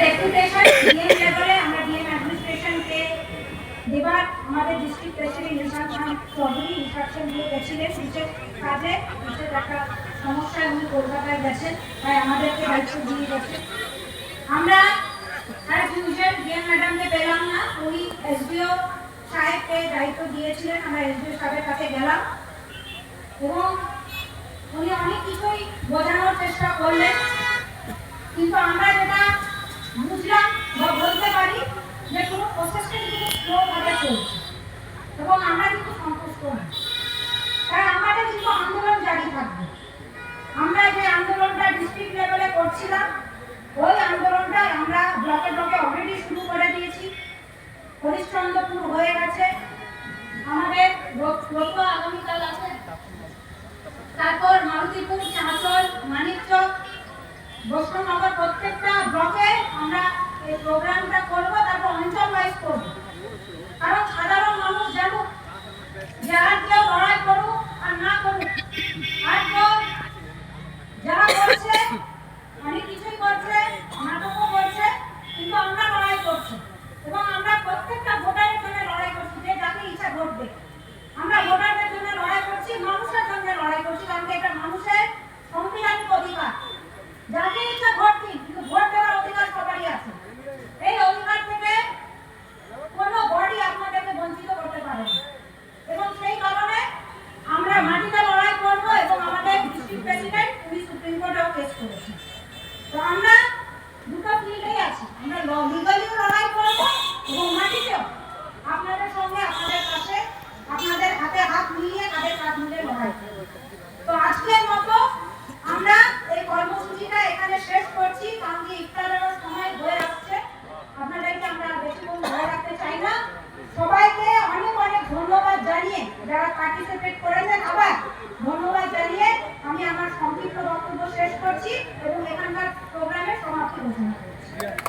Deputation DM লেভেলে আমরা DM অ্যাডমিনিস্ট্রেশনকে দেবার আমাদের ডিস্ট্রিক্ট প্রেসিডেন্ট নিশান খান চৌধুরী ইনস্ট্রাকশন দিয়ে গেছিলেন বিশেষ কাজে, বিশেষ একটা সমস্যায় উনি কলকাতায় গেছেন, তাই আমাদেরকে দায়িত্ব দিয়ে গেছেন। আমরা অ্যাজ ইউজুয়াল ডিএম ম্যাডামকে পেলাম না, উনি এসডিও সাহেবকে দায়িত্ব দিয়েছিলেন। আমরা এসডিও সাহেবের কাছে গেলাম এবং উনি অনেক কিছুই বোঝানোর চেষ্টা করলেন, কিন্তু আমরা যেটা বুঝলাম বা বলতে পারি যে কোনো প্রসেসটা কিন্তু স্লোভাবে চলছে এবং আমরা কিন্তু সন্তুষ্ট নই। তাই আমাদের কিন্তু আন্দোলন জারি থাকবে। আমরা যে আন্দোলনটা ডিস্ট্রিক্ট লেভেলে করছিলাম ওই আন্দোলনটা আমরা ব্লকে ব্লকে অলরেডি শুরু করে দিয়েছি। হরিশ্চন্দ্রপুর হয়ে গেছে, আমাদের রতুয়া আগামীকাল আছে, তারপর মালতীপুর, চাঁচল, মানিকচক, বৈষ্ণবনগর প্রত্যেকটা ব্লকে আমরা এই প্রোগ্রামটা করবো। তারপর অঞ্চল ওয়াইজ করবো, কারণ সাধারণ মানুষ জানুক যে আর কেউ লড়াই করুক আর না করুক, আর কেউ যারা করছে অনেক কিছুই করছে, নাটকও করছে, কিন্তু আমরা লড়াই করছি এবং আমরা প্রত্যেকটা ভোটারের জন্য লড়াই করছি। যে যাকে ইচ্ছা ভোট দেবে, আমরা ভোটারদের জন্য লড়াই করছি, মানুষের জন্য লড়াই করছি, কারণ এটা মানুষের সাংবিধানিক অধিকার। যাকে ইচ্ছা ভোট দিন, কিন্তু ভোট দেওয়ার অধিকার সবারই আছে। এই অধিকার থেকে কোনো বডি আপনাদেরকে বঞ্চিত করতে পারে না এবং সেই কারণে আমরা মাটিতে লড়াই করব এবং আমাদের ডিস্ট্রিক্ট প্রেসিডেন্ট উনি সুপ্রিম কোর্টেও কেস করেছেন। তো আমরা দুটো ফিল্ডেই আছি, আমরা লিগালিও লড়াই করব এবং মাটিতেও আপনাদের সঙ্গে, আপনাদের পাশে, আপনাদের হাতে হাত মিলিয়ে, কাঁধে কাঁধ মিলিয়ে লড়াই করব। তো আজকের মতো আমরা এই কর্মসূচিটা এখানে শেষ করছি, কারণ কি ইফতারের সময় হয়ে আসছে। আপনাদেরকে আমরা বেশিক্ষণ ধরে রাখতে চাই না। সবাইকে অনেক অনেক ধন্যবাদ জানিয়ে, যারা পার্টিসিপেট করেছেন আবার ধন্যবাদ জানিয়ে আমি আমার সংক্ষিপ্ত বক্তব্য শেষ করছি এবং এখানকার প্রোগ্রামের সমাপ্তি ঘোষণা করছি।